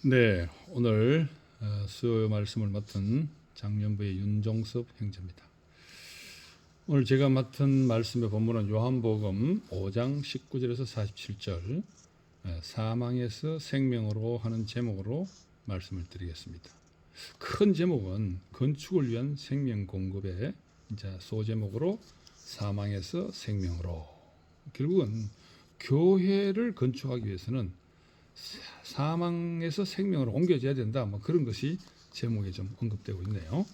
네, 오늘 수요 말씀을 맡은 장년부의 윤종섭 형제입니다. 오늘 제가 맡은 말씀의 본문은 요한복음 5장 19절에서 47절 사망에서 생명으로 하는 제목으로 말씀을 드리겠습니다. 큰 제목은 건축을 위한 생명 공급의 이제 소제목으로 사망에서 생명으로, 결국은 교회를 건축하기 위해서는 사망에서 생명으로 옮겨져야 된다. 뭐 그런 것이 제목에 좀 언급되고 있네요.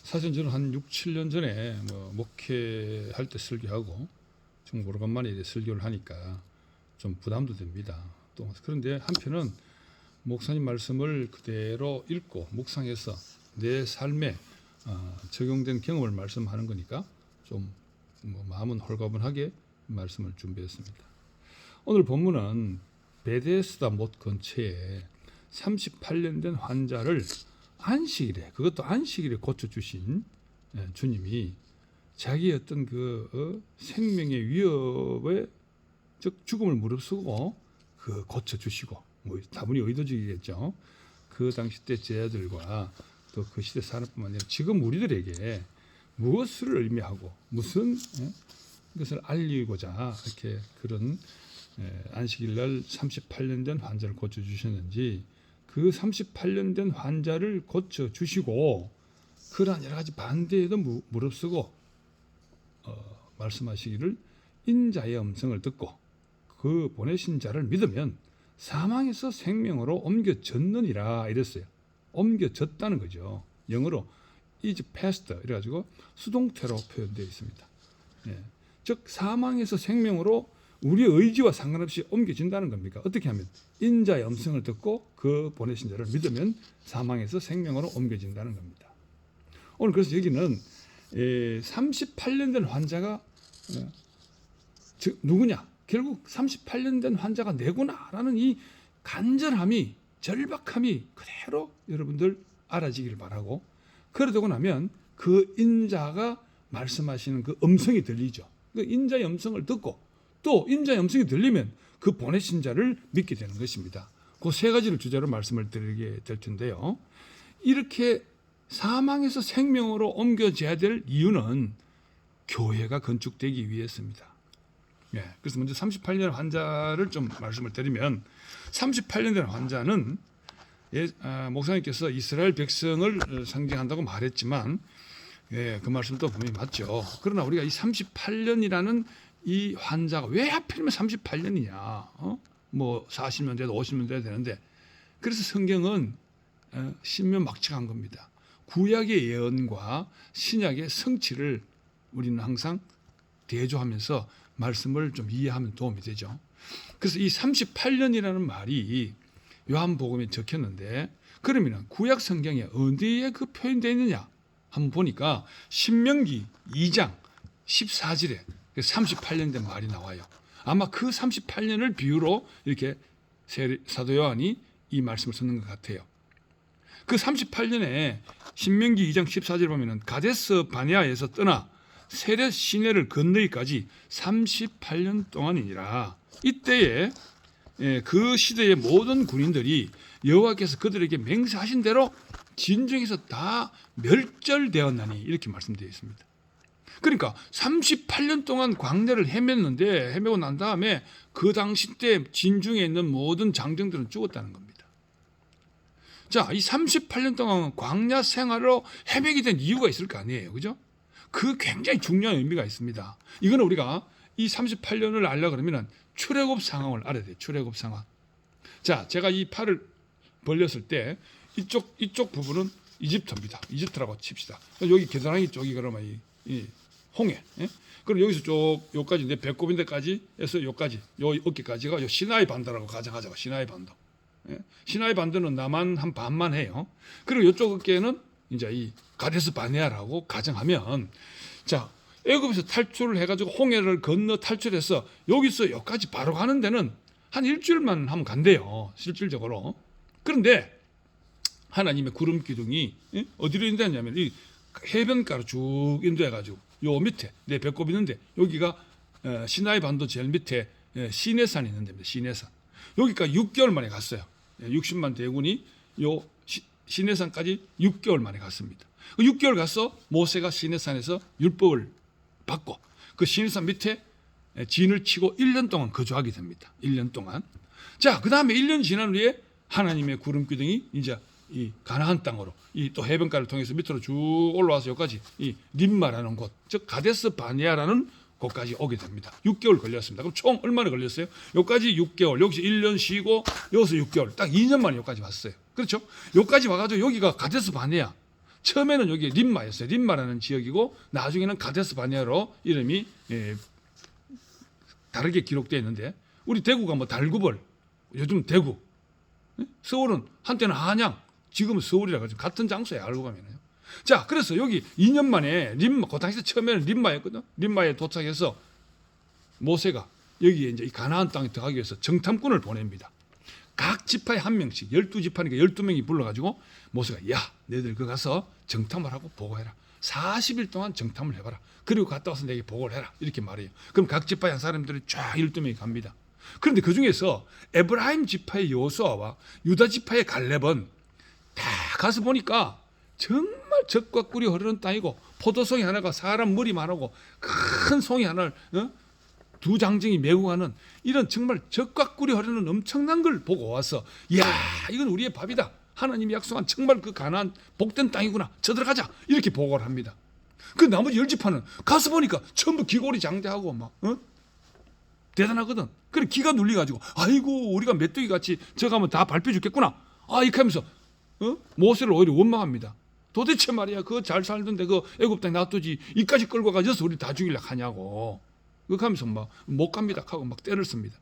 사실 저는 한 6, 7년 전에 목회할 때 설교하고 좀 오래간만에 설교를 하니까 좀 부담도 됩니다. 또 그런데 한편은 목사님 말씀을 그대로 읽고 묵상해서 내 삶에 적용된 경험을 말씀하는 거니까 좀 마음은 홀가분하게 말씀을 준비했습니다. 오늘 본문은 베데스다 못 근처에 38년 된 환자를 안식일에, 그것도 안식일에 고쳐주신 주님이 자기의 어떤 생명의 위협에, 즉 죽음을 무릅쓰고 고쳐주시고, 다분히 의도적이겠죠. 그 당시 때 제자들과 또 그 시대 사람뿐만 아니라 지금 우리들에게 무엇을 의미하고 무슨 것을 알리고자 이렇게 그런 안식일 날 38년 된 환자를 고쳐주셨는지, 그 38년 된 환자를 고쳐주시고 그러한 여러 가지 반대에도 무릅쓰고 말씀하시기를 인자의 음성을 듣고 그 보내신 자를 믿으면 사망에서 생명으로 옮겨졌느니라 이랬어요. 옮겨졌다는 거죠. 영어로 is passed 이래가지고 수동태로 표현되어 있습니다. 즉 사망에서 생명으로 우리의 의지와 상관없이 옮겨진다는 겁니까? 어떻게 하면? 인자의 음성을 듣고 그 보내신 자를 믿으면 사망에서 생명으로 옮겨진다는 겁니다. 오늘 그래서 여기는 38년 된 환자가 즉 누구냐? 결국 38년 된 환자가 내구나라는 이 간절함이, 절박함이 그대로 여러분들 알아지기를 바라고, 그러고 나면 그 인자가 말씀하시는 그 음성이 들리죠. 그 인자의 음성을 듣고 또 인자의 음성이 들리면 그 보내신 자를 믿게 되는 것입니다. 그 세 가지를 주제로 말씀을 드리게 될 텐데요. 이렇게 사망에서 생명으로 옮겨져야 될 이유는 교회가 건축되기 위해서입니다. 그래서 먼저 38년 환자를 좀 말씀을 드리면, 38년 된 환자는 목사님께서 이스라엘 백성을 상징한다고 말했지만 그 말씀도 분명히 맞죠. 그러나 우리가 이 38년이라는 이 환자가 왜 하필이면 38년이냐? 40년 돼도 50년 돼야 되는데, 그래서 성경은 신묘막측한 겁니다. 구약의 예언과 신약의 성취를 우리는 항상 대조하면서 말씀을 좀 이해하면 도움이 되죠. 그래서 이 38년이라는 말이 요한복음에 적혔는데, 그러면 구약 성경에 어디에 그 표현되어 있느냐? 한번 보니까 신명기 2장 14절에 38년 된 말이 나와요. 아마 그 38년을 비유로 이렇게 사도 요한이 이 말씀을 쓰는 것 같아요. 그 38년에 신명기 2장 14절에 보면은 가데스 바네아에서 떠나 세렛 시내를 건너기까지 38년 동안이니라. 이때에 그 시대의 모든 군인들이 여호와께서 그들에게 맹세하신 대로 진중에서 다 멸절되었나니, 이렇게 말씀되어 있습니다. 그러니까 38년 동안 광야를 헤매고 난 다음에 그 당시 때 진중에 있는 모든 장정들은 죽었다는 겁니다. 자, 이 38년 동안 광야 생활로 헤매게 된 이유가 있을 거 아니에요, 그죠? 그 굉장히 중요한 의미가 있습니다. 이거는 우리가 이 38년을 알려고 그러면 출애굽 상황을 알아야 돼요. 출애굽 상황. 자, 제가 이 팔을 벌렸을 때 이쪽 부분은 이집트입니다. 이집트라고 칩시다. 여기 겨드랑이 쪽이 그러면 이 홍해. 그럼 여기서 쭉 여기까지 내 배꼽인데까지 해서 여기까지, 요 어깨까지가 요 시나이 반도라고 가정하자고. 시나이 반도. 시나이 반도는 남한 한 반만 해요. 그리고 이쪽 어깨는 이제 이 가데스 바네아라고 가정하면, 자, 애굽에서 탈출을 해가지고 홍해를 건너 탈출해서 여기서 여기까지 바로 가는 데는 한 일주일만 하면 간대요, 실질적으로. 그런데 하나님의 구름 기둥이 어디로 인도했냐면 이 해변가로 쭉 인도해가지고 요 밑에 내 배꼽 있는데 여기가 시나이 반도 제일 밑에 시내산이 있는 데입니다. 시내산. 여기까지 6개월 만에 갔어요. 60만 대군이 요 시내산까지 6개월 만에 갔습니다. 6개월 가서 모세가 시내산에서 율법을 받고 그 시내산 밑에 진을 치고 1년 동안 거주하게 됩니다. 1년 동안. 자, 그 다음에 1년 지난 후에 하나님의 구름 기둥이 이제 이 가나안 땅으로 이 또 해변가를 통해서 밑으로 쭉 올라와서 여기까지 이 림마라는 곳, 즉 가데스 바네아라는 곳까지 오게 됩니다. 6개월 걸렸습니다. 그럼 총 얼마나 걸렸어요? 여기까지 6개월, 여기서 1년 쉬고 여기서 6개월, 딱 2년 만에 여기까지 왔어요. 그렇죠? 여기까지 와가지고 여기가 가데스 바네아. 처음에는 여기 림마였어요. 림마라는 지역이고 나중에는 가데스 바네아로 이름이 다르게 기록되어 있는데 우리 대구가 뭐 달구벌, 요즘 대구, 서울은 한때는 한양, 지금은 서울이라 가지고 같은 장소에 알고 가면요. 자, 그래서 여기 2년 만에 림마, 그 당시 처음에는 림마였거든. 림마에 도착해서 모세가 여기에 이제 이 가나안 땅에 들어가기 위해서 정탐꾼을 보냅니다. 각 지파에 한 명씩, 12지파니까 12명이 불러가지고 모세가 야, 너희들 그 가서 정탐을 하고 보고해라. 40일 동안 정탐을 해봐라. 그리고 갔다 와서 내게 보고를 해라. 이렇게 말해요. 그럼 각 지파의 한 사람들이 쫙 12명이 갑니다. 그런데 그 중에서 에브라임 지파의 여호수아와 유다 지파의 갈렙은 다 가서 보니까 정말 젖과 꿀이 흐르는 땅이고 포도송이 하나가 사람 머리만 하고 큰 송이 하나를 두 장정이 메고 가는 이런 정말 젖과 꿀이 흐르는 엄청난 걸 보고 와서 이야, 이건 우리의 밥이다. 하나님이 약속한 정말 그 가나안 복된 땅이구나. 저들어가자. 이렇게 보고를 합니다. 그 나머지 10지파는 가서 보니까 전부 기골이 장대하고 막 대단하거든. 그래 기가 눌려가지고 아이고 우리가 메뚜기 같이 저 가면 다 밟혀 죽겠구나. 이렇게 하면서 모세를 오히려 원망합니다. 도대체 말이야 그 잘 살던데 그 애굽 땅에 놔두지 이까지 끌고 가져서 우리 다 죽이려고 하냐고. 그렇게 하면서 막 못 갑니다 하고 막 때를 씁니다.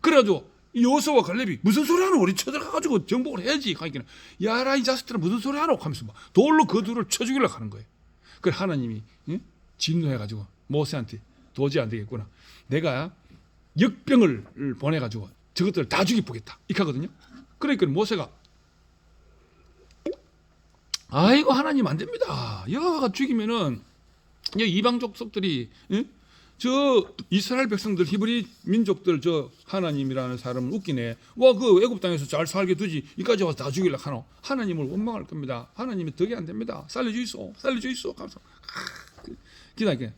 그래가지고 여호수아와 갈렙이 무슨 소리 하노? 우리 쳐들어가가지고 정복을 해야지. 하니까 야라 이 자식들은 무슨 소리 하노? 하면서 막 돌로 그 둘을 쳐 죽이려고 하는 거예요. 그래 하나님이 진노해가지고 모세한테 도저히 안 되겠구나. 내가 역병을 보내가지고 저것들을 다 죽여보겠다. 이렇게 하거든요. 그러니까 모세가 아이고 하나님 안 됩니다. 여호와가 죽이면은 이방 족속들이 저 이스라엘 백성들 히브리 민족들 저 하나님이라는 사람은 웃기네. 와 그 애굽 땅에서 잘 살게 두지 이까지 와서 다 죽이려고 하노. 하나님을 원망할 겁니다. 하나님이 덕이 안 됩니다. 살려주이소 살려주이소 하면서 기다리게.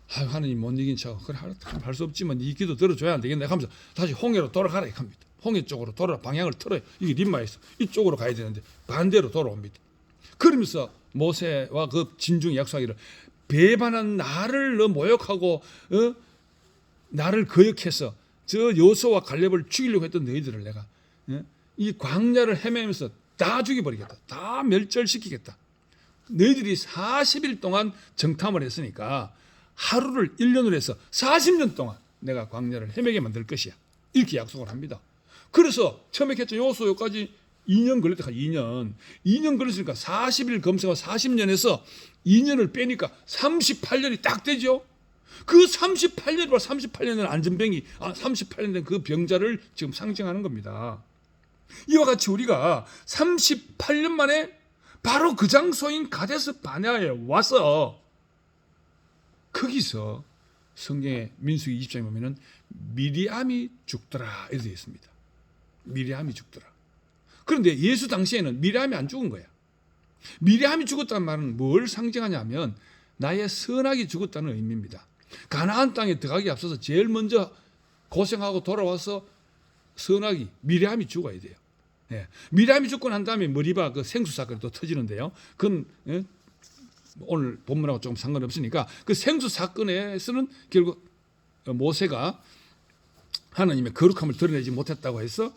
하나님 못 이긴 척 그래 할 수 없지만 네 기도 들어줘야 안 되겠네 하면서 다시 홍해로 돌아가라 이렇게 합니다. 홍해 쪽으로 돌아 방향을 틀어요. 이게 림마에서 이쪽으로 가야 되는데 반대로 돌아옵니다. 그러면서 모세와 그 진중이 약속하기를 배반한 나를 너 모욕하고 나를 거역해서 저 여호수아와 갈렙을 죽이려고 했던 너희들을 내가 이 광야를 헤매면서 다 죽여버리겠다. 다 멸절시키겠다. 너희들이 40일 동안 정탐을 했으니까 하루를 1년으로 해서 40년 동안 내가 광야를 헤매게 만들 것이야. 이렇게 약속을 합니다. 그래서 처음에 했던 여호수아까지 2년 걸렸다. 2년 걸렸으니까 40일 검색하고 40년에서 2년을 빼니까 38년이 딱 되죠. 그 38년은 안전병이 38년 된 그 병자를 지금 상징하는 겁니다. 이와 같이 우리가 38년 만에 바로 그 장소인 가데스 바네아에 와서 거기서 성경의 민수기 20장에 보면은 미리암이 죽더라 이렇게 되어 있습니다. 미리암이 죽더라. 그런데 예수 당시에는 미리암이 안 죽은 거야. 미리암이 죽었다는 말은 뭘 상징하냐면 나의 선악이 죽었다는 의미입니다. 가나안 땅에 들어가기 앞서서 제일 먼저 고생하고 돌아와서 선악이 미리암이 죽어야 돼요. 미리암이 죽고 난 다음에 머리바 그 생수 사건이 또 터지는데요. 그건 오늘 본문하고 조금 상관없으니까 그 생수 사건에서는 결국 모세가 하나님의 거룩함을 드러내지 못했다고 해서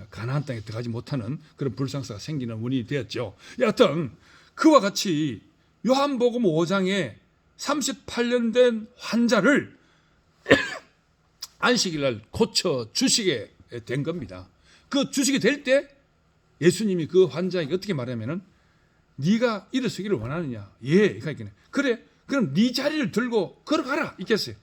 가나안 땅에 들어가지 못하는 그런 불상사가 생기는 원인이 되었죠. 여하튼 그와 같이 요한복음 5장에 38년 된 환자를 안식일날 고쳐 주시게 된 겁니다. 그 주시게 될 때 예수님이 그 환자에게 어떻게 말하면은 네가 일어서기를 원하느냐? 예. 그러니까 그래. 그럼 네 자리를 들고 걸어가라. 있겠어요.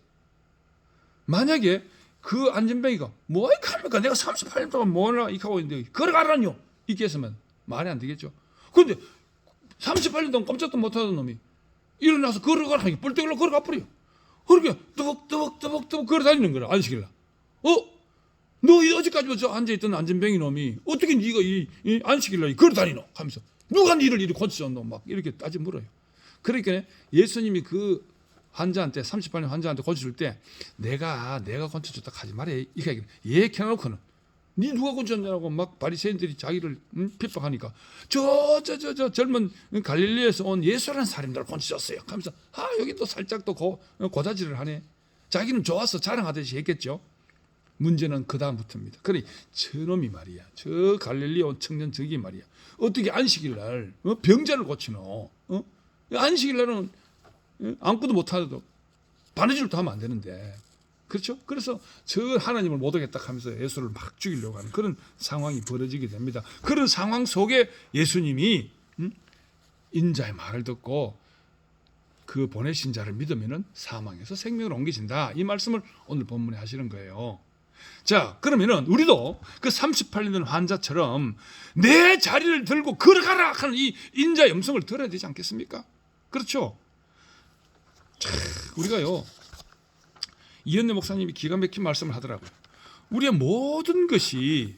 만약에 그 안전뱅이가 뭐 이렇게 합니까? 내가 38년 동안 뭐나 이렇게 하고 있는데 걸어가라뇨. 이렇게 했으면 말이 안 되겠죠. 그런데 38년 동안 꼼짝도 못하던 놈이 일어나서 걸어가라 하니까 뿔떼기로 걸어가 버려. 그렇게 뜨벅뜨벅 걸어다니는 거라. 안식일날. 너 어제까지 저 앉아있던 안전뱅이 놈이 어떻게 네가 이 안식일날 걸어 다니노? 하면서 누가 니를 이렇게 고쳐줬노? 막 이렇게 따져 물어요. 그러니까 예수님이 그 환자한테 38년 환자한테 고쳐줄 때 내가 고쳐줬다 하지 말아. 이렇게 얘기해놓고는 니 누가 고쳤냐고 막 바리새인들이 자기를 핍박하니까 저 젊은 갈릴리에서 온 예수라는 사람들 고쳐줬어요. 하면서 여기 또 살짝 또 고자질을 하네. 자기는 좋아서 자랑하듯이 했겠죠. 문제는 그 다음부터입니다. 그래 저놈이 말이야. 저 갈릴리 온 청년 저기 말이야. 어떻게 안식일날 병자를 고치노? 안식일날은 아무것도 못하도 바느질도 하면 안 되는데, 그렇죠? 그래서 저 하나님을 못 오겠다 하면서 예수를 막 죽이려고 하는 그런 상황이 벌어지게 됩니다. 그런 상황 속에 예수님이 인자의 말을 듣고 그 보내신 자를 믿으면은 사망에서 생명을 옮기신다. 이 말씀을 오늘 본문에 하시는 거예요. 자, 그러면은 우리도 그 38년 된 환자처럼 내 자리를 들고 걸어가라 하는 이 인자의 음성을 들어야 되지 않겠습니까? 그렇죠? 자, 우리가요, 이현래 목사님이 기가 막힌 말씀을 하더라고요. 우리의 모든 것이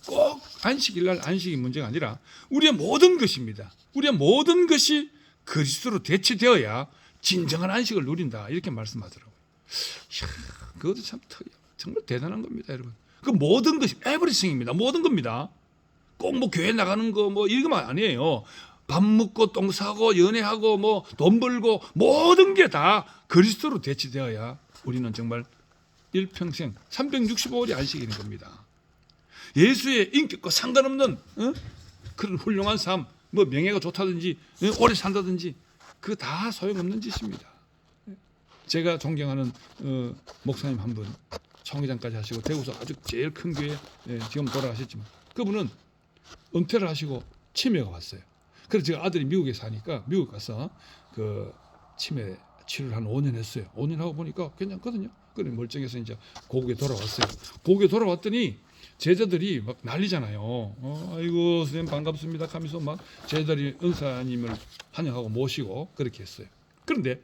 꼭 안식일날 안식이 문제가 아니라 우리의 모든 것입니다. 우리의 모든 것이 그리스도로 대체되어야 진정한 안식을 누린다. 이렇게 말씀하더라고요. 이야, 그것도 참 정말 대단한 겁니다, 여러분. 그 모든 것이 에브리싱입니다. 모든 겁니다. 꼭 뭐 교회 나가는 거 뭐 이거만 아니에요. 밥 먹고 똥 싸고 연애하고 뭐 돈 벌고 모든 게 다 그리스도로 대체되어야 우리는 정말 일평생 365일이 안식일인 겁니다. 예수의 인격과 상관없는 그런 훌륭한 삶, 뭐 명예가 좋다든지 오래 산다든지 그거 다 소용없는 짓입니다. 제가 존경하는 목사님 한 분, 총회장까지 하시고 대구에서 아주 제일 큰 교회 지금 돌아가셨지만 그분은 은퇴를 하시고 치매가 왔어요. 그래서 제가 아들이 미국에 사니까 미국 가서 그 치매 치료를 한 5년 했어요. 5년 하고 보니까 괜찮거든요. 그래 멀쩡해서 이제 고국에 돌아왔어요. 고국에 돌아왔더니 제자들이 막 난리잖아요. 아이고 선생님 반갑습니다 하면서 막 제자들이 은사님을 환영하고 모시고 그렇게 했어요. 그런데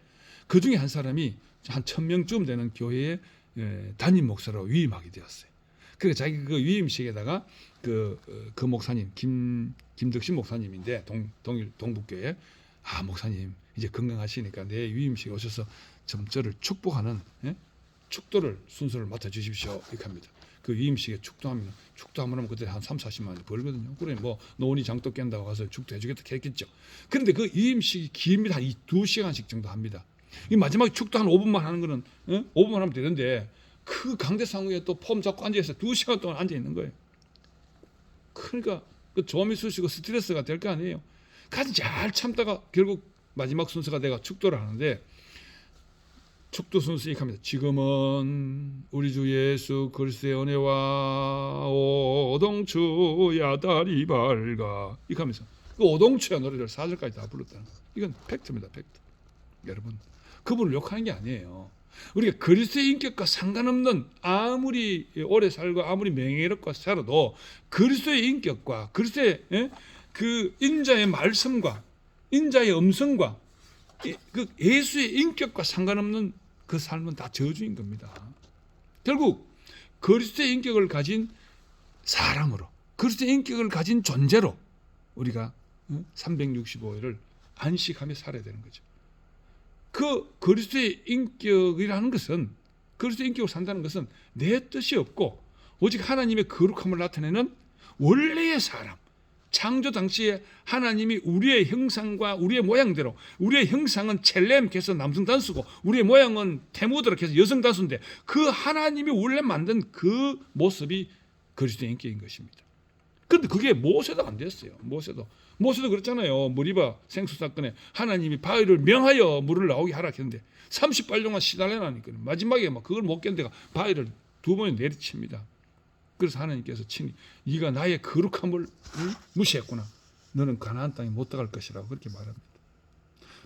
그 중에 한 사람이 한 1000명쯤 되는 교회의 담임 목사로 위임하게 되었어요. 그래서 자기 그 위임식에다가 그 목사님 김덕신 목사님인데 동북교회 목사님 이제 건강하시니까 내 위임식에 오셔서 좀 저를 축복하는 축도를 순서를 맡아 주십시오 이렇게 합니다. 그 위임식에 축도하면 그때 한 3-40만 원 벌거든요. 그래 뭐 노은이 장도 깬다고 가서 축도 해주겠다 했겠죠. 그런데 그 위임식이 깁니다. 한 2시간씩 정도 합니다. 이 마지막에 축도 한 5분만 하는 거는 5분만 하면 되는데 그 강대상에 또 폼 잡고 앉아있어 2시간 동안 앉아 있는 거예요. 그러니까 그 조미 쑤시고 스트레스가 될 거 아니에요. 가장 잘 참다가 결국 마지막 순서가 내가 축도를 하는데 축도 순서 이렇게 합니다. 지금은 우리 주 예수 그리스도의 은혜와 오동추야 다리 밝아 이렇게 하면서 그 오동추야 노래를 4절까지 다 불렀다는 거예요. 이건 팩트입니다. 팩트. 여러분 그분을 욕하는 게 아니에요. 우리가 그리스도의 인격과 상관없는 아무리 오래 살고 아무리 명예롭게 살아도 그리스도의 인격과 그리스도의 그 인자의 말씀과 인자의 음성과 그 예수의 인격과 상관없는 그 삶은 다 저주인 겁니다. 결국 그리스도의 인격을 가진 사람으로 그리스도의 인격을 가진 존재로 우리가 365일을 안식하며 살아야 되는 거죠. 그 그리스도의 인격이라는 것은 그리스도의 인격으로 산다는 것은 내 뜻이 없고 오직 하나님의 거룩함을 나타내는 원래의 사람 창조 당시에 하나님이 우리의 형상과 우리의 모양대로 우리의 형상은 첼렘 해서 남성 단수고 우리의 모양은 테무드라 해서 여성 단수인데 그 하나님이 원래 만든 그 모습이 그리스도의 인격인 것입니다. 그런데 그게 모세도 안 됐어요. 모세도 그렇잖아요. 무리바 생수 사건에 하나님이 바위를 명하여 물을 나오게 하라 했는데 30발 동안 시달려나니까 마지막에 막 그걸 못 견뎌가 바위를 2번에 내리칩니다. 그래서 하나님께서 친히 네가 나의 거룩함을 무시했구나. 너는 가나안 땅에 못 들어갈 것이라고 그렇게 말합니다.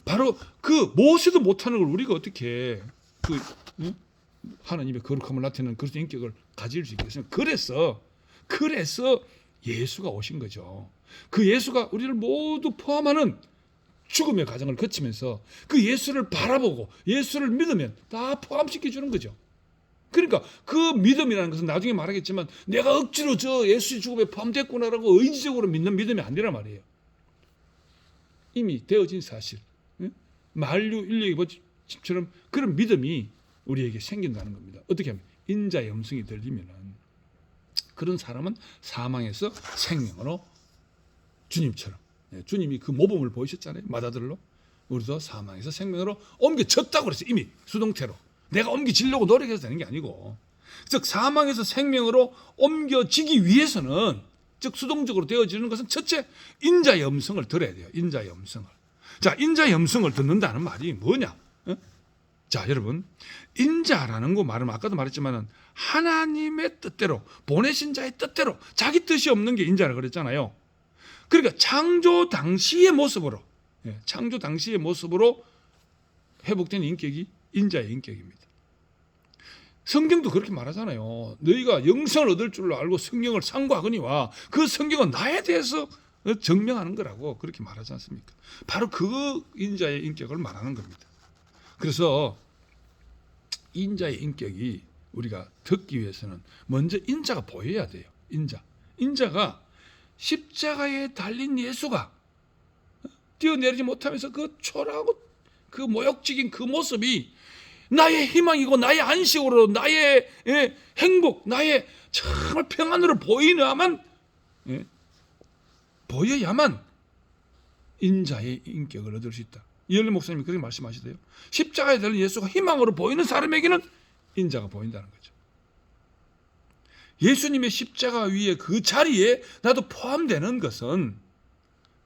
바로 그 모세도 못하는 걸 우리가 어떻게 하나님의 거룩함을 나타내는 그리스도의 인격을 가질 수 있겠습니까? 그래서 예수가 오신 거죠. 그 예수가 우리를 모두 포함하는 죽음의 과정을 거치면서 그 예수를 바라보고 예수를 믿으면 다 포함시켜 주는 거죠. 그러니까 그 믿음이라는 것은 나중에 말하겠지만 내가 억지로 저 예수의 죽음에 포함됐구나라고 의지적으로 믿는 믿음이 아니란 말이에요. 이미 되어진 사실, 만류 인력의법칙처럼 그런 믿음이 우리에게 생긴다는 겁니다. 어떻게 하면 인자의 음성이 들리면은 그런 사람은 사망에서 생명으로 주님처럼, 주님이 그 모범을 보이셨잖아요. 마다들로 우리도 사망에서 생명으로 옮겨졌다고 그랬어요. 이미 수동태로 내가 옮겨지려고 노력해서 되는 게 아니고, 즉 사망에서 생명으로 옮겨지기 위해서는, 즉 수동적으로 되어지는 것은 첫째 인자의 음성을 들어야 돼요. 인자의 음성을. 자, 인자의 음성을 듣는다는 말이 뭐냐? 자, 여러분, 인자라는 거 말은 아까도 말했지만은 하나님의 뜻대로, 보내신 자의 뜻대로, 자기 뜻이 없는 게 인자라 그랬잖아요. 그러니까 창조 당시의 모습으로, 창조 당시의 모습으로 회복된 인격이 인자의 인격입니다. 성경도 그렇게 말하잖아요. 너희가 영생을 얻을 줄로 알고 성경을 상고하거니와 그 성경은 나에 대해서 증명하는 거라고 그렇게 말하지 않습니까? 바로 그 인자의 인격을 말하는 겁니다. 그래서 인자의 인격이 우리가 듣기 위해서는 먼저 인자가 보여야 돼요. 인자가 십자가에 달린 예수가 뛰어내리지 못하면서 그 초라하고 그 모욕적인 그 모습이 나의 희망이고 나의 안식으로 나의 행복, 나의 정말 평안으로 보여야만 인자의 인격을 얻을 수 있다. 이현래 목사님이 그렇게 말씀하시대요. 십자가에 달린 예수가 희망으로 보이는 사람에게는 인자가 보인다는 거죠. 예수님의 십자가 위에 그 자리에 나도 포함되는 것은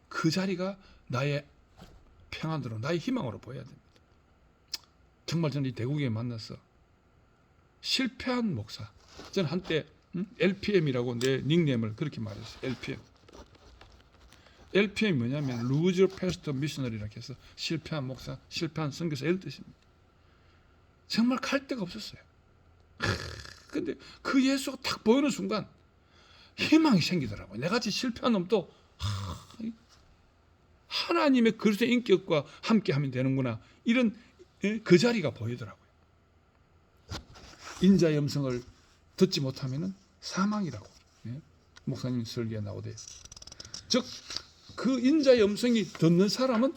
그 자리가 나의 평안으로, 나의 희망으로 보여야 됩니다. 정말 저는 이 대구에 만나서 실패한 목사, 저는 한때 LPM이라고 내 닉네임을 그렇게 말했어요. LPM이 뭐냐면 루저 패스터 미셔너리라고 해서 실패한 목사, 실패한 선교사 이런 뜻입니다. 정말 갈 데가 없었어요. 근데 그 예수가 딱 보이는 순간 희망이 생기더라고요. 내같이 실패한 놈도 하나님의 그리스도의 인격과 함께하면 되는구나, 이런 그 자리가 보이더라고요. 인자의 음성을 듣지 못하면 사망이라고 목사님 설교에 나오대요. 즉 그 인자의 음성이 듣는 사람은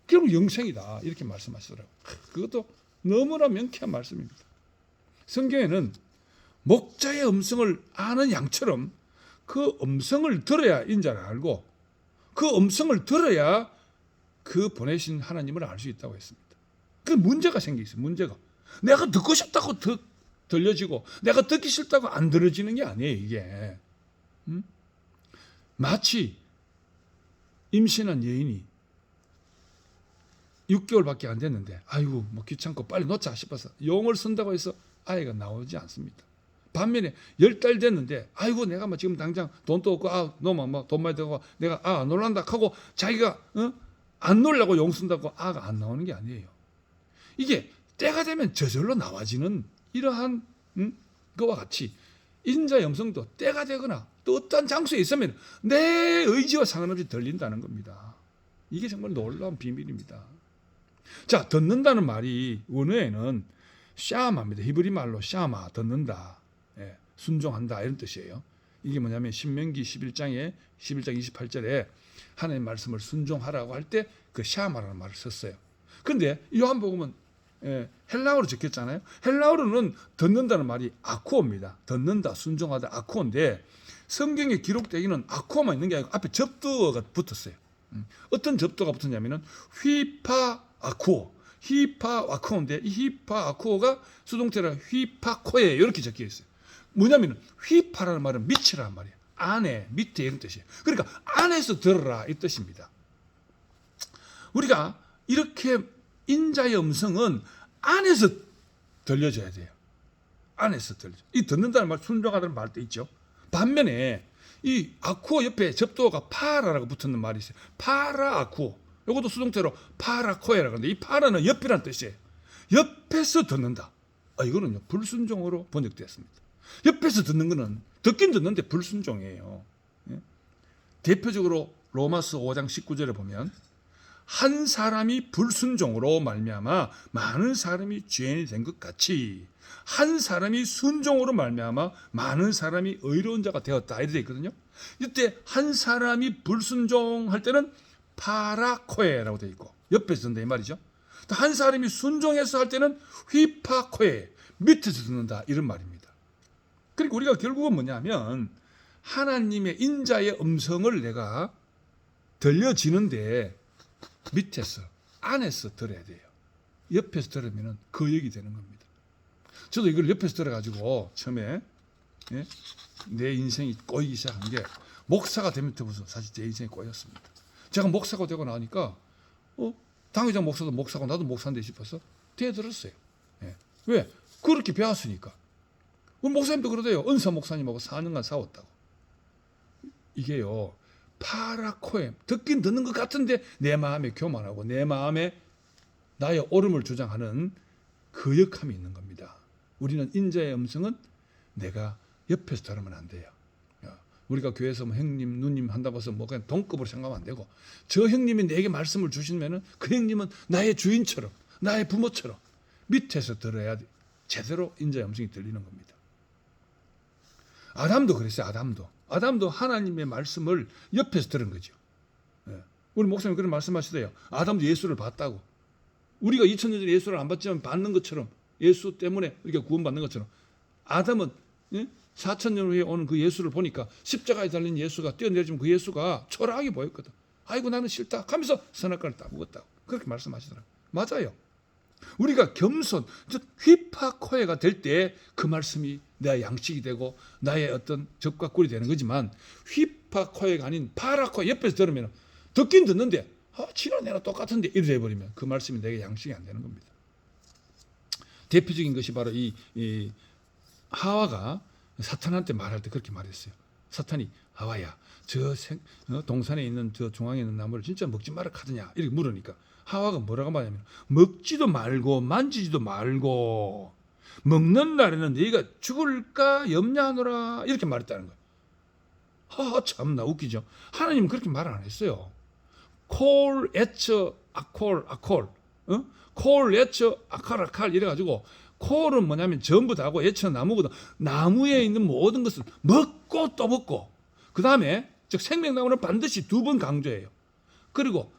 결국 영생이다, 이렇게 말씀하시더라고요. 그것도 너무나 명쾌한 말씀입니다. 성경에는 목자의 음성을 아는 양처럼 그 음성을 들어야 인자를 알고 그 음성을 들어야 그 보내신 하나님을 알 수 있다고 했습니다. 그 문제가 생기있어요. 문제가 내가 듣고 싶다고 들려지고 내가 듣기 싫다고 안 들어지는 게 아니에요. 이게 마치 임신한 여인이 6개월밖에 안 됐는데 아이고 뭐 귀찮고 빨리 놓자 싶어서 용을 쓴다고 해서 아이가 나오지 않습니다. 반면에 10달 됐는데 아이고 내가 뭐 지금 당장 돈도 없고 너무 뭐 돈 많이 들고 내가 안 놀란다 하고 자기가 안 놀라고 용 쓴다고 아가 안 나오는 게 아니에요. 이게 때가 되면 저절로 나와지는 이러한 그와 같이 인자의 음성도 때가 되거나 또 어떤 장소에 있으면 내 의지와 상관없이 들린다는 겁니다. 이게 정말 놀라운 비밀입니다. 자, 듣는다는 말이 원어에는 샤마입니다. 히브리 말로 샤마, 듣는다, 순종한다, 이런 뜻이에요. 이게 뭐냐면 신명기 11장 28절에 하나님의 말씀을 순종하라고 할 때 그 샤마라는 말을 썼어요. 그런데 요한복음은 헬라어로 적혔잖아요. 헬라어로는 듣는다는 말이 아쿠오입니다. 듣는다, 순종하다, 아쿠오인데 성경에 기록되기는 아쿠오만 있는 게 아니고 앞에 접두어가 붙었어요. 어떤 접두어가 붙었냐면은 휘파 아쿠오, 히파 아쿠오인데 이 히파 아쿠오가 수동태라 휘파코에 이렇게 적혀 있어요. 뭐냐면은 휘파라는 말은 밑이라는 말이에요. 안에, 밑에 이런 뜻이에요. 그러니까 안에서 들어라 이 뜻입니다. 우리가 이렇게 인자의 음성은 안에서 들려줘야 돼요. 안에서 들려. 이 듣는다는 말, 순종하다는 말도 있죠. 반면에 이 아쿠오 옆에 접두어가 파라라고 붙는 말이 있어요. 파라 아쿠오. 이것도 수동태로 파라코에라고 하는데 이 파라는 옆이라는 뜻이에요. 옆에서 듣는다. 이거는요 불순종으로 번역되었습니다. 옆에서 듣는 거는 듣긴 듣는데 불순종이에요. 대표적으로 로마서 5장 19절에 보면 한 사람이 불순종으로 말미암아 많은 사람이 죄인이 된 것 같이 한 사람이 순종으로 말미암아 많은 사람이 의로운 자가 되었다 이렇게 되어 있거든요. 이때 한 사람이 불순종할 때는 파라코에라고 되어 있고 옆에서 듣는다 이 말이죠. 또 한 사람이 순종해서 할 때는 휘파코에 밑에서 듣는다 이런 말입니다. 그러니까 우리가 결국은 뭐냐면 하나님의 인자의 음성을 내가 들려지는데 밑에서 안에서 들어야 돼요. 옆에서 들으면 거역이 되는 겁니다. 저도 이걸 옆에서 들어가지고 처음에 내 인생이 꼬이기 시작한 게 목사가 되면 때부터 사실 제 인생이 꼬였습니다. 제가 목사가 되고 나니까 당회장 목사도 목사고 나도 목사인데 싶어서 대들었어요. 왜? 그렇게 배웠으니까. 우리 목사님도 그러대요. 은사 목사님하고 4년간 싸웠다고. 이게요. 파라코엠 듣긴 듣는 것 같은데 내 마음에 교만하고 내 마음에 나의 옳음을 주장하는 거역함이 있는 겁니다. 우리는 인자의 음성은 내가 옆에서 들으면 안 돼요. 우리가 교회에서 뭐 형님, 누님 한다고 해서 뭐 그냥 동급으로 생각하면 안 되고 저 형님이 내게 말씀을 주시면은 그 형님은 나의 주인처럼 나의 부모처럼 밑에서 들어야 제대로 인자의 음성이 들리는 겁니다. 아담도 그랬어요. 아담도 하나님의 말씀을 옆에서 들은 거죠. 우리 목사님 그런 말씀하시대요. 아담도 예수를 봤다고. 우리가 2000년 전에 예수를 안 봤지만 받는 것처럼 예수 때문에 우리가 구원받는 것처럼 아담은 4000년 후에 오는 그 예수를 보니까 십자가에 달린 예수가 뛰어내리지만 그 예수가 초라하게 보였거든. 아이고 나는 싫다 하면서 선악과를 따먹었다고. 그렇게 말씀하시더라고요. 맞아요. 우리가 겸손, 즉 휘파코에가 될 때 그 말씀이 내 양식이 되고 나의 어떤 적과 꿀이 되는 거지만 휘파코에가 아닌 파라코에 옆에서 들으면 듣긴 듣는데 지나 내나 똑같은데 이래 돼버리면 그 말씀이 내게 양식이 안 되는 겁니다. 대표적인 것이 바로 이 하와가 사탄한테 말할 때 그렇게 말했어요. 사탄이 하와야 저 동산에 있는 저 중앙에 있는 나무를 진짜 먹지 마라 카드냐 이렇게 물으니까 하와가 뭐라고 말하냐면 먹지도 말고 만지지도 말고 먹는 날에는 너희가 죽을까 염려하노라 이렇게 말했다는 거예요. 참나 웃기죠. 하나님은 그렇게 말 안 했어요. 콜 에처 아콜 콜 에처 아칼 이래가지고 콜은 뭐냐면 전부 다고 에처 나무거든. 나무에 있는 모든 것을 먹고 또 먹고 그 다음에 즉 생명나무는 반드시 2번 강조해요. 그리고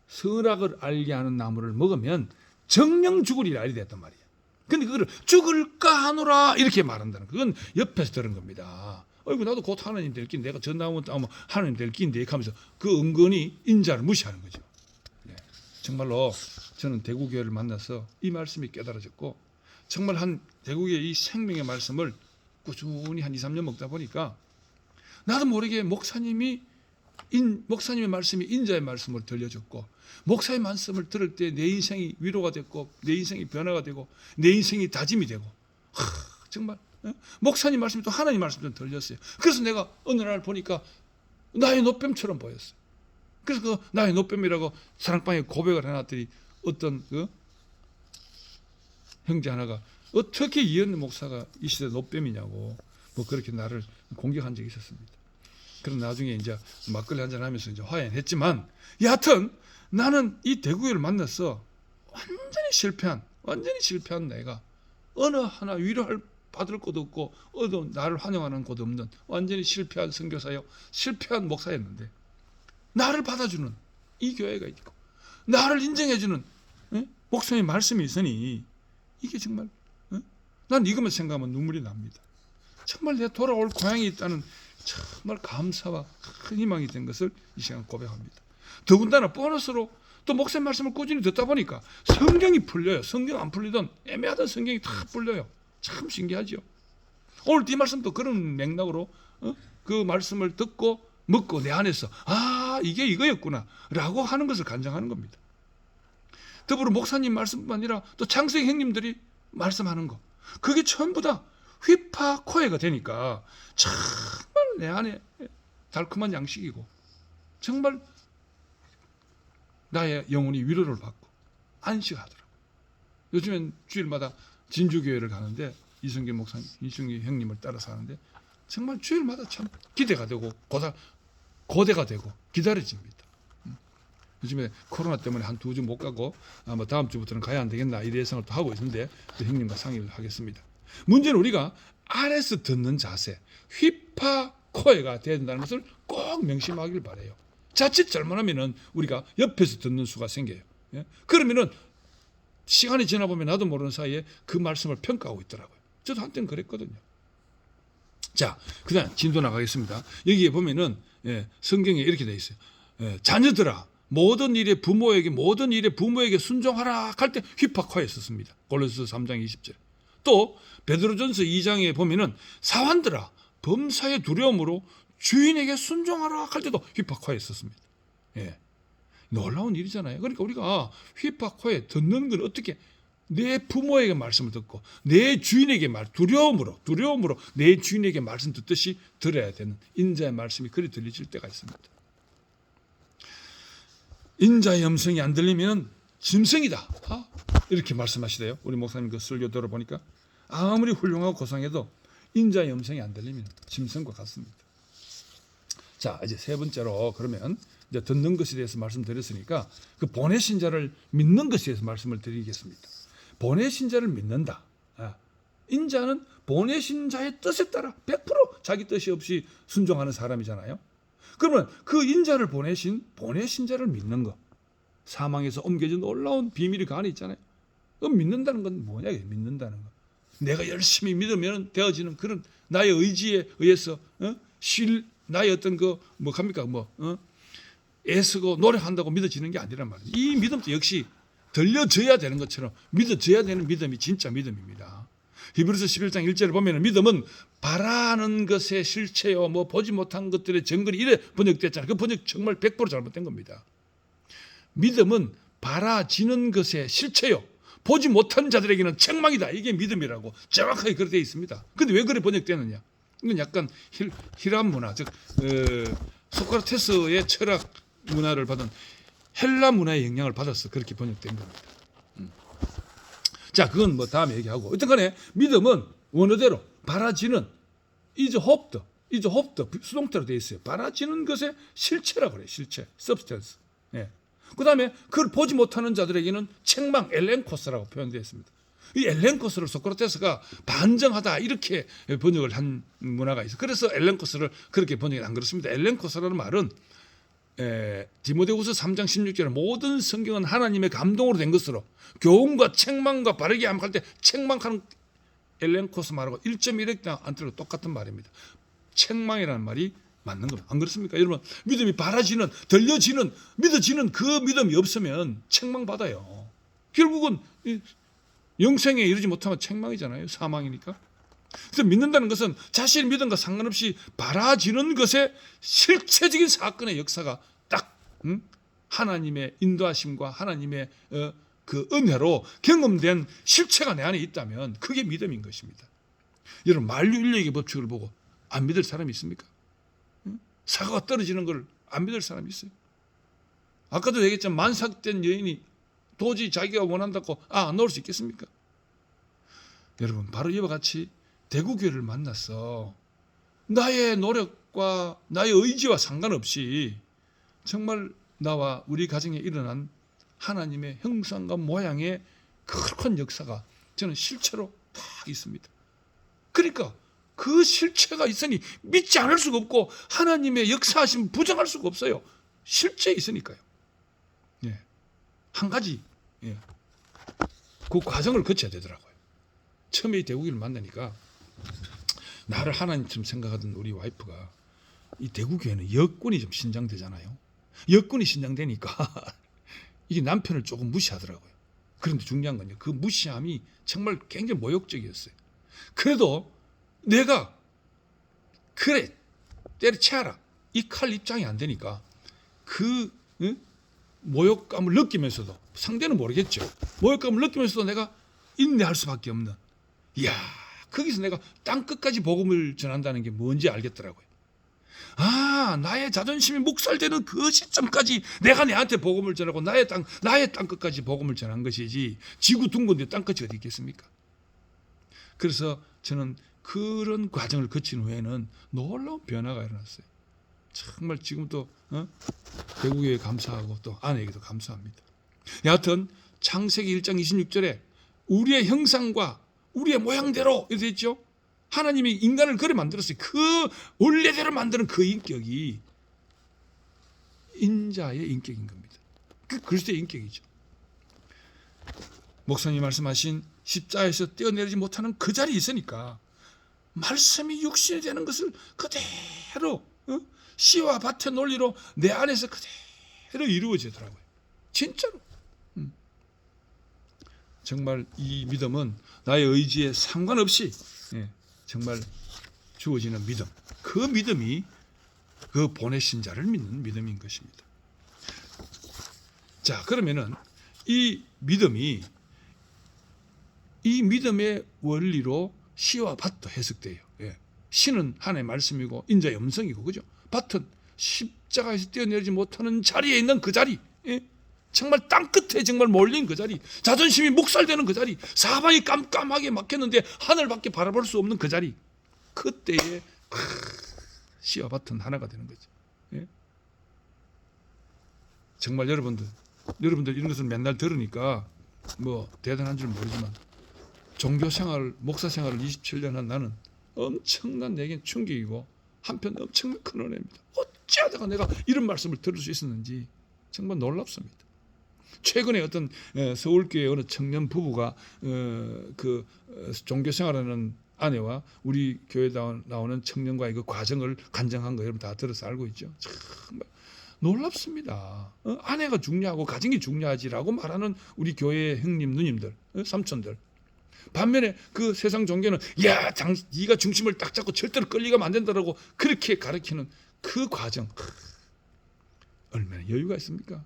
선악을 알게 하는 나무를 먹으면 정령 죽으리라 이래 됐단 말이에요. 근데 그거를 죽을까 하노라 이렇게 말한다는 그건 옆에서 들은 겁니다. 어이구 나도 곧 하나님 될 낀 내가 전 나무 따면 하나님 될 낀데 이렇게 하면서 그 은근히 인자를 무시하는 거죠. 정말로 저는 대구교회를 만나서 이 말씀이 깨달아졌고 정말 한 대구교회 이 생명의 말씀을 꾸준히 한 2, 3년 먹다 보니까 나도 모르게 목사님의 말씀이 인자의 말씀을 들려줬고 목사의 말씀을 들을 때 내 인생이 위로가 됐고 내 인생이 변화가 되고 내 인생이 다짐이 되고 정말 목사님 말씀이 또 하나님 말씀도 들렸어요. 그래서 내가 어느 날 보니까 나의 노뱀처럼 보였어요. 그래서 그 나의 노뱀이라고 사랑방에 고백을 해놨더니 어떤 그 형제 하나가 어떻게 이현우 목사가 이 시대 노뱀이냐고 뭐 그렇게 나를 공격한 적이 있었습니다. 그럼 나중에 이제 막걸리 한잔 하면서 이제 화해는 했지만 여하튼 나는 이 대구교를 만나서 완전히 실패한 내가 어느 하나 위로할 받을 것도 없고 어느 나를 환영하는 곳 없는 완전히 실패한 선교사요 실패한 목사였는데 나를 받아주는 이 교회가 있고 나를 인정해주는 목사의 말씀이 있으니 이게 정말 난 이것만 생각하면 눈물이 납니다. 정말 내 돌아올 고향이 있다는 정말 감사와 큰 희망이 된 것을 이 시간 고백합니다. 더군다나 보너스로 또 목사의 말씀을 꾸준히 듣다 보니까 성경이 풀려요. 성경 안 풀리던 애매하던 성경이 다 풀려요. 참 신기하죠. 오늘 이 말씀도 그런 맥락으로 그 말씀을 듣고 먹고 내 안에서 이게 이거였구나 라고 하는 것을 간증하는 겁니다. 더불어 목사님 말씀뿐만 아니라 또 창세기 형님들이 말씀하는 거 그게 전부 다 휘파코에가 되니까 정말 내 안에 달콤한 양식이고 정말 나의 영혼이 위로를 받고 안식하더라고요. 요즘엔 주일마다 진주교회를 가는데 이승기 목사님, 이승기 형님을 따라서 하는데 정말 주일마다 참 기대가 되고 고대가 되고 기다려집니다. 요즘에 코로나 때문에 한 2주 못 가고 아마 다음 주부터는 가야 안 되겠나 이 예상을 또 하고 있는데 또 형님과 상의를 하겠습니다. 문제는 우리가 아래에서 듣는 자세, 휘파코에가 돼야 된다는 것을 꼭 명심하길 바래요. 자칫 잘못하면은 우리가 옆에서 듣는 수가 생겨요. 예? 그러면은 시간이 지나 보면 나도 모르는 사이에 그 말씀을 평가하고 있더라고요. 저도 한때는 그랬거든요. 자, 그다음 진도 나가겠습니다. 여기에 보면은 성경에 이렇게 돼 있어요. 자녀들아, 모든 일에 부모에게 순종하라 할 때 휘파코에 썼습니다. 골로새서 3장 20절. 또 베드로전서 2장에 보면은 사환들아, 범사의 두려움으로 주인에게 순종하라 할 때도 휘파코에 썼습니다. 예. 놀라운 일이잖아요. 그러니까 우리가 휘파코에 듣는 건 어떻게 내 부모에게 말씀을 듣고 내 주인에게 두려움으로 내 주인에게 말씀 듣듯이 들어야 되는 인자의 말씀이 그리 들리질 때가 있습니다. 인자의 음성이 안 들리면 짐승이다. 이렇게 말씀하시대요. 우리 목사님 그 설교 들어보니까 아무리 훌륭하고 고상해도 인자의 음성이 안 들리면 짐승과 같습니다. 자, 이제 세 번째로 그러면 이제 듣는 것에 대해서 말씀드렸으니까 그 보내신 자를 믿는 것에 대해서 말씀을 드리겠습니다. 보내신 자를 믿는다. 인자는 보내신 자의 뜻에 따라 100% 자기 뜻이 없이 순종하는 사람이잖아요. 그러면 그 인자를 보내신 자를 믿는 것, 사망에서 옮겨진 놀라운 비밀이 그 안에 있잖아요. 믿는다는 건 뭐냐? 믿는다는 것. 내가 열심히 믿으면 되어지는 그런 나의 의지에 의해서 나의 어떤 애쓰고 노력한다고 믿어지는 게 아니란 말이에요. 이 믿음도 역시 들려져야 되는 것처럼 믿어져야 되는 믿음이 진짜 믿음입니다. 히브리서 11장 1절을 보면 믿음은 바라는 것의 실체요, 보지 못한 것들의 증거리 이래 번역됐잖아요. 그 번역 정말 100% 잘못된 겁니다. 믿음은 바라지는 것의 실체요, 보지 못한 자들에게는 책망이다. 이게 믿음이라고 정확하게 그렇게 되어 있습니다. 그런데 왜 그래 번역되느냐? 이건 약간 히람 문화, 즉 소크라테스의 철학 문화를 받은 헬라 문화의 영향을 받아서 그렇게 번역된 겁니다. 자, 그건 다음에 얘기하고. 어떤 간에 믿음은 원어대로 바라지는 is hoped 수동태로 되어 있어요. 바라지는 것의 실체라고 그래요. 실체, substance. 그 다음에 그걸 보지 못하는 자들에게는 책망, 엘렌코스라고 표현되어 있습니다. 이 엘렌코스를 소크라테스가 반정하다 이렇게 번역을 한 문화가 있어요. 그래서 엘렌코스를 그렇게 번역이 안 그렇습니다. 엘렌코스라는 말은 디모데후서 3장 16절에 모든 성경은 하나님의 감동으로 된 것으로 교훈과 책망과 바르게 함할 때 책망하는 엘렌코스 말하고 1.1획당 안 틀고 똑같은 말입니다. 책망이라는 말이 맞는 겁니다. 안 그렇습니까? 여러분, 믿음이 바라지는, 들려지는, 믿어지는 그 믿음이 없으면 책망받아요. 결국은 영생에 이르지 못하면 책망이잖아요. 사망이니까. 그래서 믿는다는 것은 자신의 믿음과 상관없이 바라지는 것의 실체적인 사건의 역사가 딱 하나님의 인도하심과 하나님의 그 은혜로 경험된 실체가 내 안에 있다면 그게 믿음인 것입니다. 여러분, 만류 인력의 법칙을 보고 안 믿을 사람이 있습니까? 사과가 떨어지는 걸 안 믿을 사람이 있어요? 아까도 얘기했지만 만삭된 여인이 도저히 자기가 원한다고 안 넣을 수 있겠습니까? 여러분, 바로 이와 같이 대구교회를 만나서 나의 노력과 나의 의지와 상관없이 정말 나와 우리 가정에 일어난 하나님의 형상과 모양의 큰 역사가 저는 실체로 다 있습니다. 그러니까 그 실체가 있으니 믿지 않을 수가 없고 하나님의 역사하심을 부정할 수가 없어요. 실체에 있으니까요. 한 가지 그 과정을 거쳐야 되더라고요. 처음에 이 대구교를 만나니까 나를 하나님처럼 생각하던 우리 와이프가 이 대구교회는 여권이 좀 신장되잖아요. 여권이 신장되니까 이게 남편을 조금 무시하더라고요. 그런데 중요한 건요, 그 무시함이 정말 굉장히 모욕적이었어요. 그래도 내가 그래 때려치워라 이 칼 입장이 안 되니까 그 모욕감을 느끼면서도, 상대는 모르겠죠, 모욕감을 느끼면서도 내가 인내할 수밖에 없는, 이야, 거기서 내가 땅끝까지 복음을 전한다는 게 뭔지 알겠더라고요. 나의 자존심이 묵살되는 그 시점까지 내가 내한테 복음을 전하고 나의 땅끝까지 복음을 전한 것이지 지구 둥근데 땅끝이 어디 있겠습니까? 그래서 저는 그런 과정을 거친 후에는 놀라운 변화가 일어났어요. 정말 지금도 대구교회 감사하고 또 아내에게도 감사합니다. 여하튼 창세기 1장 26절에 우리의 형상과 우리의 모양대로 이렇게 있죠. 하나님이 인간을 그래 만들었어요. 그 원래대로 만드는 그 인격이 인자의 인격인 겁니다. 그 그리스도의 인격이죠. 목사님 말씀하신 십자에서 떼어내리지 못하는 그 자리에 있으니까 말씀이 육신이 되는 것을 그대로 씨와 밭의 논리로 내 안에서 그대로 이루어지더라고요. 진짜로. 정말 이 믿음은 나의 의지에 상관없이 정말 주어지는 믿음. 그 믿음이 그 보내신 자를 믿는 믿음인 것입니다. 자, 그러면은 이 믿음이 이 믿음의 원리로 시와 밭도 해석돼요. 시는 하나님의 말씀이고 인자의 음성이고, 그죠? 밭은 십자가에서 떼어내리지 못하는 자리에 있는 그 자리, 정말 땅끝에 정말 몰린 그 자리, 자존심이 묵살되는 그 자리, 사방이 깜깜하게 막혔는데 하늘밖에 바라볼 수 없는 그 자리, 그때에 시와 밭은 하나가 되는 거죠. 정말 여러분들 이런 것을 맨날 들으니까 뭐 대단한 줄 모르지만 종교 생활, 목사 생활을 27년 한 나는 엄청난 내겐 충격이고 한편 엄청난 큰 은혜입니다. 어찌하다가 내가 이런 말씀을 들을 수 있었는지 정말 놀랍습니다. 최근에 어떤 서울교회 어느 청년 부부가 그 종교 생활하는 아내와 우리 교회에 나오는 청년과의 그 과정을 간증한 거 여러분 다 들어서 알고 있죠. 정말 놀랍습니다. 아내가 중요하고 가정이 중요하지라고 말하는 우리 교회 형님, 누님들, 삼촌들. 반면에 그 세상 종교는 네가 중심을 딱 잡고 절대로 끌리가면 안 된다라고 그렇게 가르치는 그 과정, 얼마나 여유가 있습니까?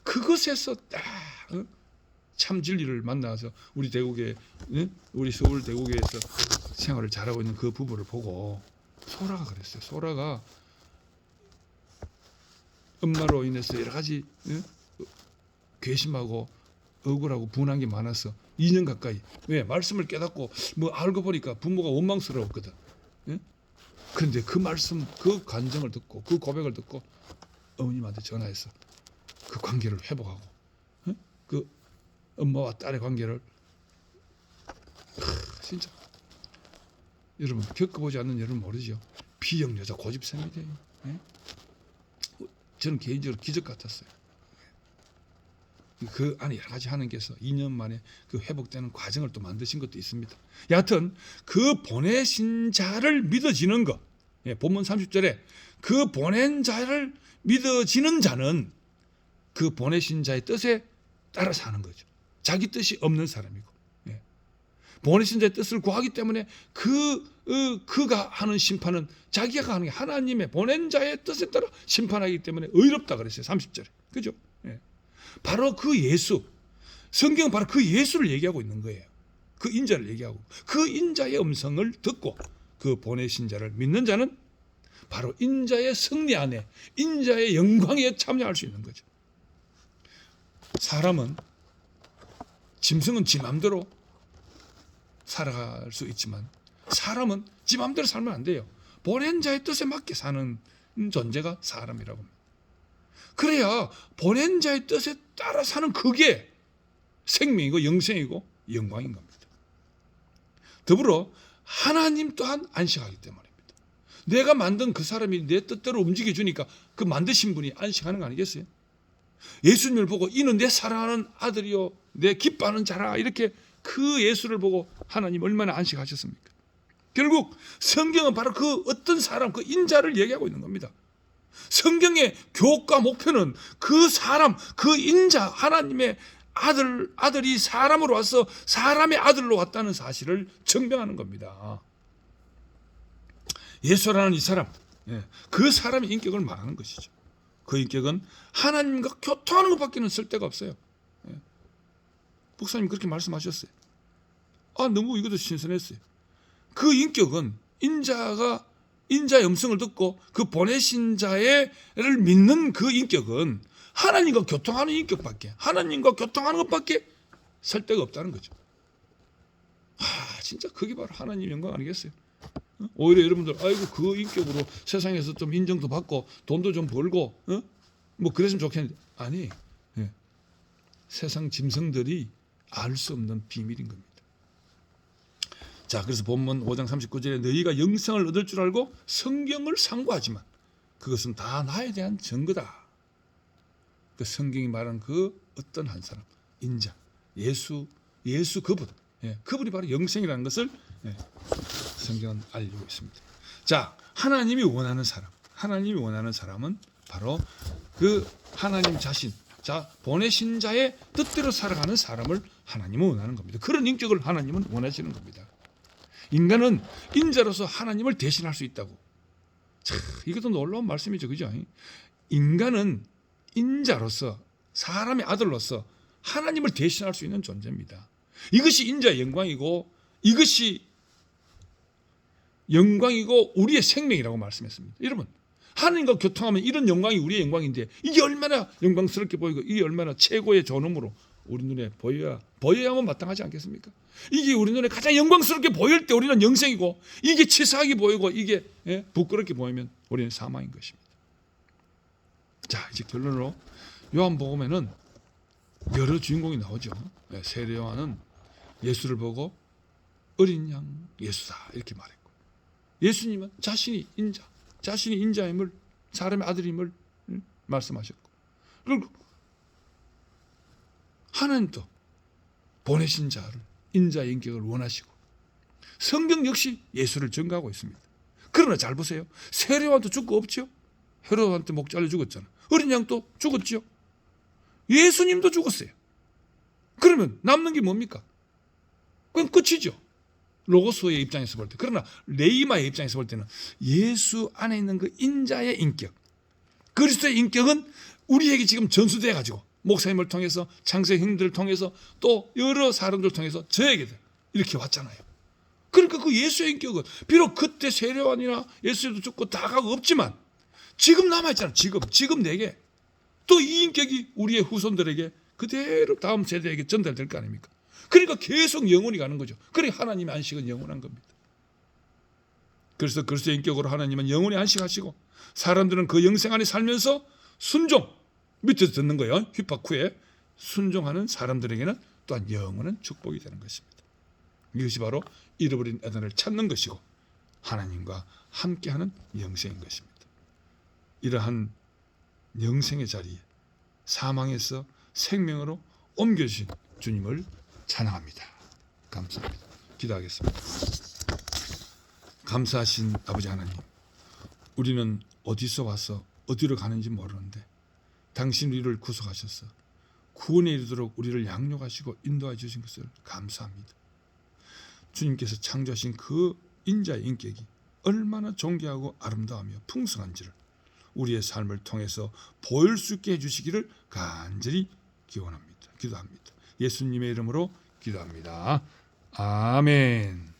그것에서 딱 참 진리를 만나서 우리 대구에 우리 서울 대구에서 생활을 잘하고 있는 그 부부를 보고 소라가 그랬어요. 소라가 엄마로 인해서 여러 가지 괘씸하고 억울하고 분한 게 많아서 2년 가까이 말씀을 깨닫고 뭐 알고 보니까 부모가 원망스러웠거든. 그런데 그 말씀, 그 간증을 듣고 그 고백을 듣고 어머님한테 전화해서 그 관계를 회복하고 그 엄마와 딸의 관계를 진짜 여러분 겪어보지 않는 여러분 모르죠. 비형 여자 고집셉니다. 저는 개인적으로 기적 같았어요. 그 안에 여러 가지 하나님께서 2년 만에 그 회복되는 과정을 또 만드신 것도 있습니다. 여하튼 그 보내신 자를 믿어지는 것, 본문 30절에 그 보낸 자를 믿어지는 자는 그 보내신 자의 뜻에 따라 사는 거죠. 자기 뜻이 없는 사람이고, 보내신 자의 뜻을 구하기 때문에 그가 하는 심판은 자기가 하는 게 하나님의 보낸 자의 뜻에 따라 심판하기 때문에 의롭다 그랬어요. 30절에. 그죠? 바로 그 예수, 성경은 바로 그 예수를 얘기하고 있는 거예요. 그 인자를 얘기하고 그 인자의 음성을 듣고 그 보내신 자를 믿는 자는 바로 인자의 승리 안에 인자의 영광에 참여할 수 있는 거죠. 사람은 짐승은 지 맘대로 살아갈 수 있지만 사람은 지 맘대로 살면 안 돼요. 보낸 자의 뜻에 맞게 사는 존재가 사람이라고 합니다. 그래야 보낸 자의 뜻에 따라 사는 그게 생명이고 영생이고 영광인 겁니다. 더불어 하나님 또한 안식하기 때문입니다. 내가 만든 그 사람이 내 뜻대로 움직여주니까 그 만드신 분이 안식하는 거 아니겠어요? 예수님을 보고 이는 내 사랑하는 아들이요 내 기뻐하는 자라, 이렇게 그 예수를 보고 하나님 얼마나 안식하셨습니까? 결국 성경은 바로 그 어떤 사람, 그 인자를 얘기하고 있는 겁니다. 성경의 교과 목표는 그 사람, 그 인자, 하나님의 아들이 사람으로 와서 사람의 아들로 왔다는 사실을 증명하는 겁니다. 예수라는 이 사람, 그 사람의 인격을 말하는 것이죠. 그 인격은 하나님과 교통하는 것밖에는 쓸데가 없어요. 목사님 그렇게 말씀하셨어요. 너무 이것도 신선했어요. 그 인격은 인자의 음성을 듣고 그 보내신 자를 믿는 그 인격은 하나님과 교통하는 인격밖에, 하나님과 교통하는 것밖에 쓸데가 없다는 거죠. 진짜 그게 바로 하나님 영광 아니겠어요? 오히려 여러분들 그 인격으로 세상에서 좀 인정도 받고 돈도 좀 벌고 뭐 그랬으면 좋겠는데 아니, 예. 세상 짐승들이 알 수 없는 비밀인 겁니다. 자, 그래서 본문 5장 39절에 너희가 영생을 얻을 줄 알고 성경을 상고하지만 그것은 다 나에 대한 증거다. 그 성경이 말하는 그 어떤 한 사람, 인자, 예수 그분, 예, 그분이 바로 영생이라는 것을, 예, 성경은 알리고 있습니다. 자, 하나님이 원하는 사람은 바로 그 하나님 자신, 자, 보내신 자의 뜻대로 살아가는 사람을 하나님은 원하는 겁니다. 그런 인격을 하나님은 원하시는 겁니다. 인간은 인자로서 하나님을 대신할 수 있다고. 참, 이것도 놀라운 말씀이죠, 그죠? 인간은 인자로서, 사람의 아들로서 하나님을 대신할 수 있는 존재입니다. 이것이 인자의 영광이고, 이것이 영광이고 우리의 생명이라고 말씀했습니다. 여러분, 하나님과 교통하면 이런 영광이 우리의 영광인데 이게 얼마나 영광스럽게 보이고 이게 얼마나 최고의 존엄으로 우리 눈에 보여야만 마땅하지 않겠습니까? 이게 우리 눈에 가장 영광스럽게 보일 때 우리는 영생이고, 이게 치사하게 보이고 이게, 예, 부끄럽게 보이면 우리는 사망인 것입니다. 자, 이제 결론으로 요한복음에는 여러 주인공이 나오죠. 예, 세례 요한은 예수를 보고 어린 양 예수다 이렇게 말했고, 예수님은 자신이 인자임을, 사람의 아들임을 말씀하셨고, 그리고 하나님도 보내신 자를, 인자의 인격을 원하시고, 성경 역시 예수를 증거하고 있습니다. 그러나 잘 보세요. 세례 요한도 죽고 없죠. 헤로드한테 목 잘려 죽었잖아. 어린 양도 죽었죠. 예수님도 죽었어요. 그러면 남는 게 뭡니까? 그건 끝이죠. 로고스의 입장에서 볼 때. 그러나 레이마의 입장에서 볼 때는 예수 안에 있는 그 인자의 인격, 그리스도의 인격은 우리에게 지금 전수돼 가지고 목사님을 통해서, 창세 형들을 통해서, 또 여러 사람들을 통해서 저에게도 이렇게 왔잖아요. 그러니까 그 예수의 인격은 비록 그때 세례 요한이나 예수도 죽고 다가 없지만 지금 남아있잖아요. 지금 내게 또 이 인격이 우리의 후손들에게 그대로 다음 세대에게 전달될 거 아닙니까? 그러니까 계속 영원히 가는 거죠. 그러니까 하나님의 안식은 영원한 겁니다. 그래서 그리스도의 인격으로 하나님은 영원히 안식하시고, 사람들은 그 영생 안에 살면서 순종, 밑에서 듣는 거예요. 핍박 후에 순종하는 사람들에게는 또한 영원한 축복이 되는 것입니다. 이것이 바로 잃어버린 에덴을 찾는 것이고 하나님과 함께하는 영생인 것입니다. 이러한 영생의 자리에 사망에서 생명으로 옮겨주신 주님을 찬양합니다. 감사합니다. 기도하겠습니다. 감사하신 아버지 하나님, 우리는 어디서 와서 어디로 가는지 모르는데 당신 우리를 구속하셔서 구원에 이르도록 우리를 양육하시고 인도해 주신 것을 감사합니다. 주님께서 창조하신 그 인자의 인격이 얼마나 존귀하고 아름다우며 풍성한지를 우리의 삶을 통해서 보일 수 있게 해주시기를 간절히 기도합니다. 예수님의 이름으로 기도합니다. 아멘.